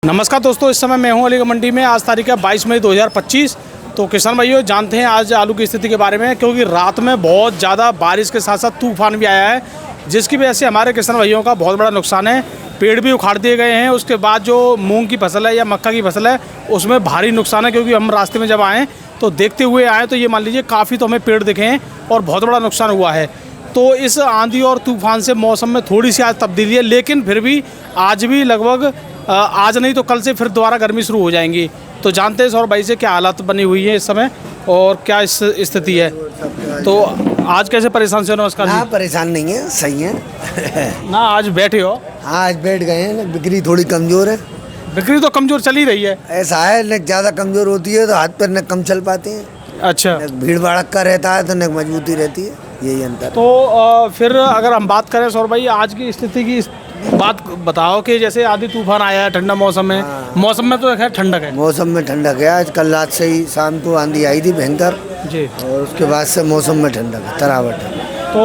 नमस्कार दोस्तों, इस समय मैं हूं अलीगढ़ मंडी में। आज तारीख है 22 मई 2025। तो किसान भाइयों, जानते हैं आज आलू की स्थिति के बारे में, क्योंकि रात में बहुत ज़्यादा बारिश के साथ साथ तूफान भी आया है, जिसकी वजह से हमारे किसान भाइयों का बहुत बड़ा नुकसान है। पेड़ भी उखाड़ दिए गए हैं। उसके बाद जो मूंग की फसल है या मक्का की फसल है उसमें भारी नुकसान है, क्योंकि हम रास्ते में जब आएँ तो देखते हुए आए तो ये मान लीजिए काफ़ी तो हमें पेड़ दिखे हैं और बहुत बड़ा नुकसान हुआ है। तो इस आंधी और तूफान से मौसम में थोड़ी सी आज तब्दीली है, लेकिन फिर भी आज भी लगभग आज नहीं तो कल से फिर दोबारा गर्मी शुरू हो जाएंगी। तो जानते हैं सौरभ भाई से क्या हालत बनी हुई है इस समय और क्या इस स्थिति है। तो आज कैसे परेशान से हो? नमस्कार जी। हाँ, परेशान नहीं है, सही है। ना आज बैठे हो? हाँ, आज बैठ गए हैं। बिक्री थोड़ी कमज़ोर है। बिक्री तो कमज़ोर चल ही रही है। ऐसा है, न ज़्यादा कमज़ोर होती है तो हाथ पैर न कम चल पाते हैं। अच्छा, भीड़ भड़का रहता है तो न मजबूती रहती है, यही अंतर। तो फिर अगर हम बात करें सौरभ भाई आज की स्थिति की बात बताओ कि जैसे आधी तूफान आया है ठंडा मौसम में। मौसम में तो खैर ठंडक है। मौसम में ठंडक है। आज कल रात से ही शाम को आंधी आई थी भयंकर जी, और उसके बाद से मौसम में ठंडक है, तरावट है। तो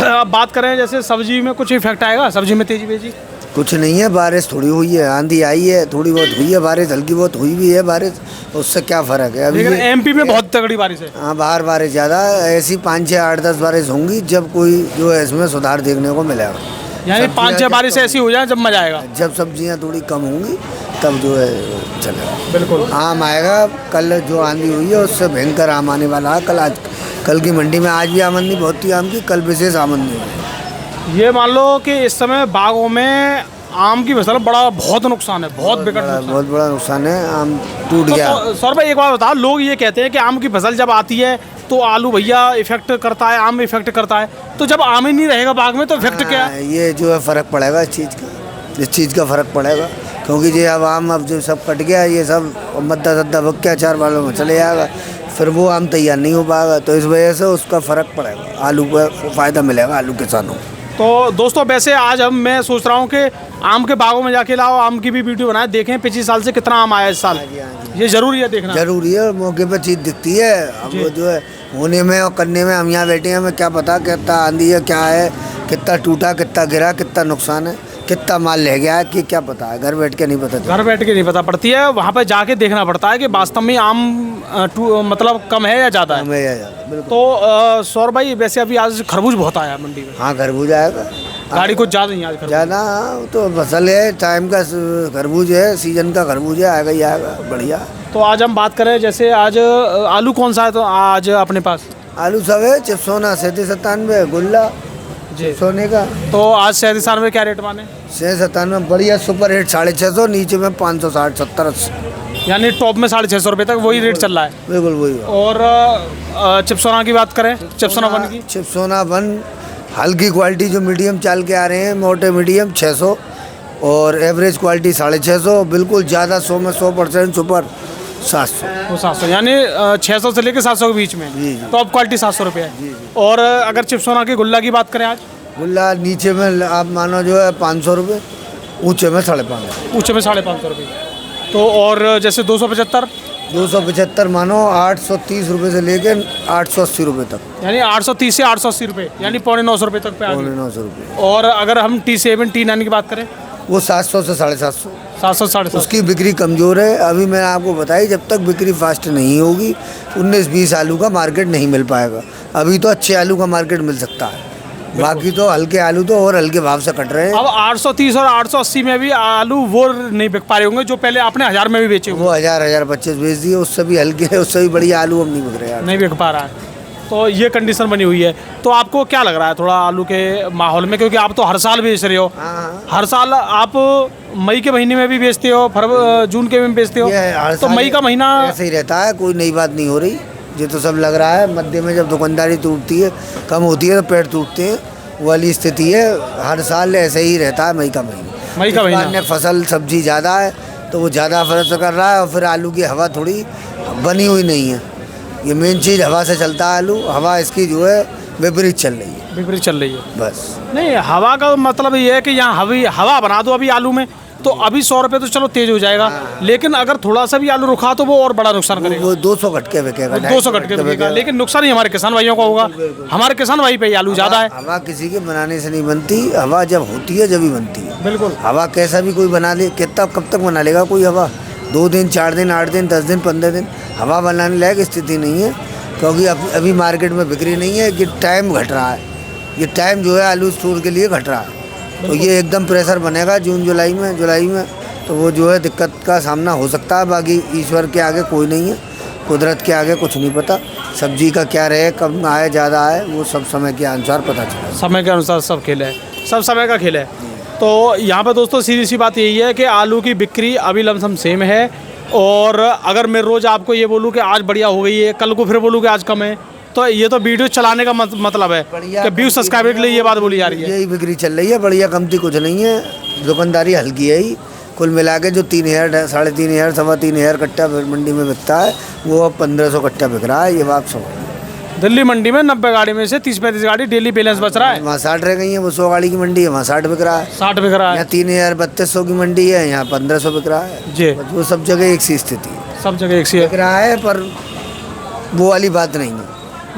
अब बात करें जैसे सब्जी में कुछ इफेक्ट आएगा? सब्जी में तेजी बेजी? कुछ नहीं है, बारिश थोड़ी हुई है, आंधी आई है, थोड़ी बहुत हुई है बारिश, हल्की बहुत हुई भी है बारिश, उससे क्या फ़र्क है। अभी लेकिन एमपी में बहुत तगड़ी बारिश है। हाँ, बाहर बारिश ज़्यादा ऐसी 5, 6, 8, 10 बारिश होंगी जब कोई जो है इसमें सुधार देखने को मिलेगा। यानी 5-6 बारिश ऐसी हो जाए जब मजा आएगा। जब सब्जियां थोड़ी कम होंगी तब जो है चलेगा। बिल्कुल आम आएगा। कल जो आंधी हुई है उससे भयंकर आम आने वाला है। कल की मंडी में आज भी आमदनी बहुत थी आम की, कल विशेष आमदनी हुई। ये मान लो कि इस समय बागों में आम की फसल बहुत नुकसान है, बहुत बहुत बड़ा नुकसान है। आम टूट गया। तो सौरभ भाई एक बात बताओ, लोग ये कहते हैं कि आम की फसल जब आती है तो आलू भैया इफेक्ट करता है, आम इफेक्ट करता है, तो जब आम ही नहीं रहेगा बाग में तो इफेक्ट क्या है? ये जो है फ़र्क पड़ेगा इस चीज़ का फ़र्क पड़ेगा, क्योंकि ये अब आम अब जो सब कट गया, ये सब मद्दा सद्दा बक्या चार वालों में चले जाएगा, फिर वो आम तैयार नहीं हो पाएगा। तो इस वजह से उसका फ़र्क पड़ेगा, आलू का फ़ायदा मिलेगा आलू किसानों को। तो दोस्तों वैसे आज मैं सोच रहा हूँ कि आम के बागों में जाके लाओ, आम की भी वीडियो बनाए, देखें पिछले साल से कितना आम आया इस साल। ये जरूरी है देखना, जरूरी है। मौके पर चीज़ दिखती है। अब वो जो है होने में और करने में हम यहाँ बैठे हैं, हमें क्या पता कितना आंधी है, क्या है, कितना टूटा, कितना गिरा, कितना नुकसान है, कितना माल ले गया है, कि क्या पता है। घर बैठ के नहीं पता चलता। घर बैठ के नहीं पता पड़ती है, वहाँ पर जाके देखना पड़ता है कि वास्तव में आम मतलब कम है या ज़्यादा है। तो सौरभ भाई वैसे अभी आज खरबूज बहुत आया मंडी में। हाँ, खरबूज आएगा। गाड़ी कुछ ज़्यादा नहीं आज ज़्यादा तो फसल है, टाइम का खरबूज है, सीजन का खरबूज है, आएगा ही आएगा, बढ़िया। तो आज हम बात करें जैसे आज आलू कौन सा है तो आज अपने पास? आलू सब है। चिप्सोना 37-97, गुल्ला जी सोने का। तो आज 37 में क्या रेट माने? 97 बढ़िया सुपर हिट 650, नीचे में 560, 70, 80। यानी टॉप में 650 रुपये तक वही रेट चल रहा है। बिल्कुल वही। और चिप्सोना की बात करें, चिप्सोना 1 की? चिप्सोना 1 हल्की क्वालिटी जो मीडियम चाल के आ रहे हैं, मोटे मीडियम 600 और एवरेज क्वालिटी 650, बिल्कुल ज़्यादा 100 में 100% सुपर 700। वो 700 यानी 600 से लेकर 700 के बीच में। जी। टॉप क्वालिटी 700 रुपये है। और अगर चिप्सोना की गुल्ला की बात करें आज? गुल्ला नीचे में आप मानो जो है 500 रुपये, ऊँचे में 550। ऊँचे में 550 रुपये। तो और जैसे 275 मानो 830 रुपये से लेकर 880 रुपये तक, यानी 830 से 880 रुपये, यानी 950 रुपये तक पे आ गई। 950 रुपये। और अगर हम T7 T9 की बात करें? वो 700 से 750। 700 750। उसकी बिक्री कमज़ोर है। अभी मैंने आपको बताई, जब तक बिक्री फास्ट नहीं होगी 19-20 आलू का मार्केट नहीं मिल पाएगा। अभी तो अच्छे आलू का मार्केट मिल सकता है, बाकी तो हल्के आलू तो और हल्के भाव से कट रहे हैं। अब 830 और 880 में भी आलू वो नहीं बिक पा रहे होंगे जो पहले आपने 1000 में भी बेचे होंगे। वो 1025 बेच दिए, उससे भी हल्के है, उससे भी बढ़िया आलू हम नहीं बिक रहे यार। नहीं बिक पा रहा है। तो ये कंडीशन बनी हुई है। तो आपको क्या लग रहा है थोड़ा आलू के माहौल में, क्योंकि आप तो हर साल बेच रहे हो? हाँ। हर साल आप मई के महीने में भी बेचते हो, जून के में बेचते हो, तो मई का महीना ऐसे ही रहता है, कोई नई बात नहीं हो रही। ये तो सब लग रहा है, मध्य में जब दुकानदारी टूटती है, कम होती है तो पेड़ टूटते हैं, वाली स्थिति है। हर साल ऐसे ही रहता है। मई का महीना फसल सब्जी ज़्यादा है तो वो ज़्यादा फर्क कर रहा है, और फिर आलू की हवा थोड़ी बनी हुई नहीं है। ये मेन चीज़ हवा से चलता है आलू। हवा इसकी जो है विपरीत चल रही है। विपरीत चल रही है बस। नहीं, हवा का मतलब ये है कि यहाँ हवा बना दो अभी आलू में, तो अभी 100 रुपये तो चलो तेज हो जाएगा, लेकिन अगर थोड़ा सा भी आलू रुका तो वो और बड़ा नुकसान करेगा। वो 200 घट के बिकेगा, 200 घट के बिकेगा, लेकिन नुकसान ही हमारे किसान भाइयों का होगा। हमारे किसान भाई पे आलू ज़्यादा है। हवा किसी के बनाने से नहीं बनती, हवा जब होती है जब ही बनती है। बिल्कुल, हवा कैसा भी कोई बना ले, कितना कब तक बना लेगा कोई हवा? 2 दिन 4 दिन 8 दिन 10 दिन 15 दिन हवा बनाने लायक स्थिति नहीं है, क्योंकि अभी मार्केट में बिक्री नहीं है। कि टाइम घट रहा है, ये टाइम जो है आलू स्टोर के लिए घट रहा है, तो ये एकदम प्रेशर बनेगा जून जुलाई में तो वो जो है दिक्कत का सामना हो सकता है। बाकी ईश्वर के आगे कोई नहीं है, कुदरत के आगे कुछ नहीं पता। सब्जी का क्या रहे, कम आए ज़्यादा आए, वो सब समय के अनुसार पता चला। समय के अनुसार सब खेल है, सब समय का खेल है। तो यहाँ पे दोस्तों सीधी सी बात यही है कि आलू की बिक्री अभी लमसम सेम है, और अगर मैं रोज़ आपको ये बोलूँ कि आज बढ़िया हो गई है, कल को फिर बोलूँ कि आज कम है, तो ये तो वीडियो चलाने का मतलब है कि व्यू सब्सक्राइबर के लिए ये बात बोली जा रही है। यही बिक्री चल रही है, बढ़िया कमती कुछ नहीं है। दुकानदारी हल्की है ही, कुल मिला के जो 3000 साढ़े 3000 सवा 3000 कट्टा मंडी में बिकता है, वो अब 1500 कट्टा बिक रहा है। ये बात समझ, दिल्ली मंडी में 90 गाड़ी में से 30-35 गाड़ी डेली बैलेंस बच रहा है। वहाँ 60 रह गई है, वो 100 गाड़ी की मंडी है, वहाँ 60 बिक रहा है, 60 बिक रहा है। यहाँ 3200 की मंडी है, यहाँ 1500 बिक रहा है जी। वो सब जगह एक सी स्थिति है, सब जगह एक सी बिक रहा है, पर वो वाली बात नहीं है।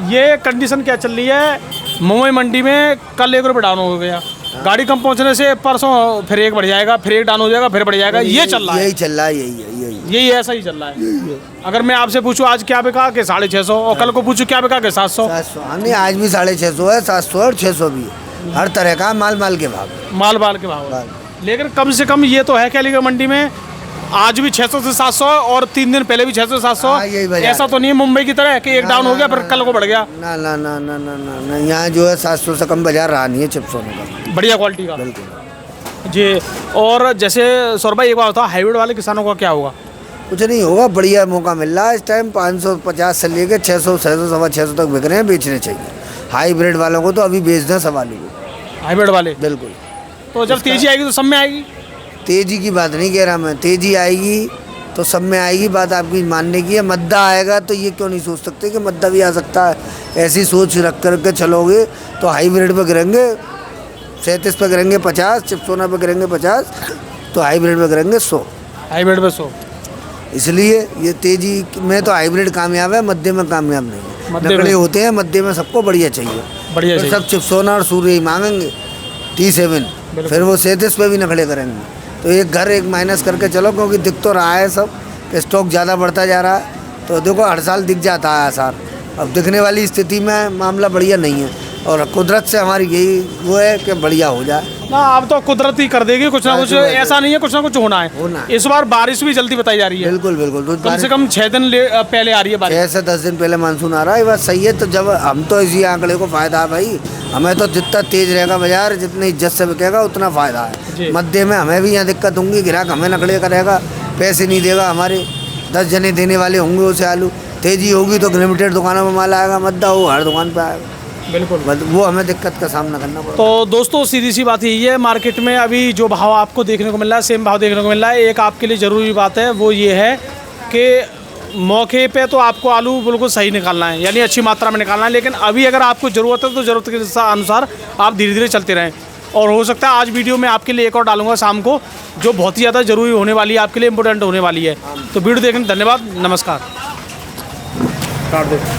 ये कंडीशन क्या चल रही है मुंबई मंडी में? कल 1 रुपये डाउन हो गया, गाड़ी कम पहुंचने से परसों फिर 1 बढ़ जाएगा, फिर 1 डाउन हो जाएगा, फिर बढ़ जाएगा। ये चल रहा है, यही चल रहा है, यही ऐसा ही चल रहा है। अगर मैं आपसे पूछूं आज क्या बिका के 650, और कल को पूछूं क्या बिका के 700। नहीं, आज भी 650 है, 700 और 600 भी है, हर तरह का माल के भाव, माल के भाव। लेकिन कम से कम ये तो है कि अलीगढ़ मंडी में आज भी 600 से 700, और 3 दिन पहले भी 600 से 700। ऐसा तो नहीं है मुंबई की तरह कि 1 डाउन हो गया फिर कल को बढ़ गया। ना, यहाँ जो है 700 से कम बाजार रहा नहीं है चिप्सों का, बढ़िया क्वालिटी का। बिल्कुल जी। और जैसे सौरभ भाई एक बात होता है, हाइब्रिड वाले किसानों का क्या होगा? कुछ नहीं होगा, बढ़िया मौका मिल रहा है इस टाइम। 550 से लेकर 600 सवा 600 तक बिक रहे हैं, बेचने चाहिए। हाइब्रिड वालों को तो अभी बेचना सवाल ही है, हाइब्रिड वाले। बिल्कुल। तो जब तेजी आएगी तो सब में आएगी। तेजी की बात नहीं कह रहा मैं, तेजी आएगी तो सब में आएगी, बात आपकी मानने की है। मद्दा आएगा तो ये क्यों नहीं सोच सकते कि मद्दा भी आ सकता है? ऐसी सोच रख करके चलोगे तो हाइब्रिड पे गिरेंगे 37 पे गिरेंगे 50, चिप्सोना पे गिरेंगे 50, तो हाइब्रिड पे गिरेंगे 100। हाइब्रिड पे 100। इसलिए ये तेजी में तो हाइब्रिड कामयाब है, मध्य में कामयाब नहीं है। नकली होते हैं, मध्य में सबको बढ़िया चाहिए, बढ़िया चाहिए। सब चिप्सोना और सूर्य ही मांगेंगे T7, फिर वो 37 पे भी नखड़े करेंगे। तो एक घर एक माइनस करके चलो, क्योंकि दिख तो रहा है सब कि स्टॉक ज़्यादा बढ़ता जा रहा है, तो देखो हर साल दिख जाता है आसार। अब दिखने वाली स्थिति में मामला बढ़िया नहीं है, और कुदरत से हमारी यही वो है कि बढ़िया हो जाए ना। अब तो कुदरत ही कर देगी कुछ ना कुछ, ऐसा नहीं है, कुछ ना कुछ होना है। इस बार बारिश भी जल्दी बताई जा रही है। बिल्कुल। तो कम से कम 6 दिन पहले आ रही है बारिश, 6 से 10 दिन पहले मानसून आ रहा है। ये बात सही है। तो जब हम तो इसी आंकड़े को फायदा है भाई, हमें तो जितना तेज रहेगा बाजार, जितनी इज्जत से बिकेगा उतना फायदा है। मध्य में हमें भी यहाँ दिक्कत होंगी, ग्राहक हमें नकले करेगा, पैसे नहीं देगा, हमारे 10 जने देने वाले होंगे उसे आलू। तेजी होगी तो लिमिटेड दुकानों में माल आएगा, मद्दा हो हर दुकान पे आएगा। बिल्कुल, वो हमें दिक्कत का सामना करना पड़ेगा। तो दोस्तों सीधी सी बात यही है, मार्केट में अभी जो भाव आपको देखने को मिल रहा है सेम भाव देखने को मिल रहा है। एक आपके लिए ज़रूरी बात है, वो ये है कि मौके पे तो आपको आलू बिल्कुल सही निकालना है, यानी अच्छी मात्रा में निकालना है। लेकिन अभी अगर आपको ज़रूरत है तो ज़रूरत के अनुसार आप धीरे धीरे चलते रहें। और हो सकता है आज वीडियो में आपके लिए एक और डालूंगा शाम को, जो बहुत ही ज़्यादा ज़रूरी होने वाली है, आपके लिए इम्पोर्टेंट होने वाली है। तो वीडियो देखने धन्यवाद, नमस्कार। काट दे।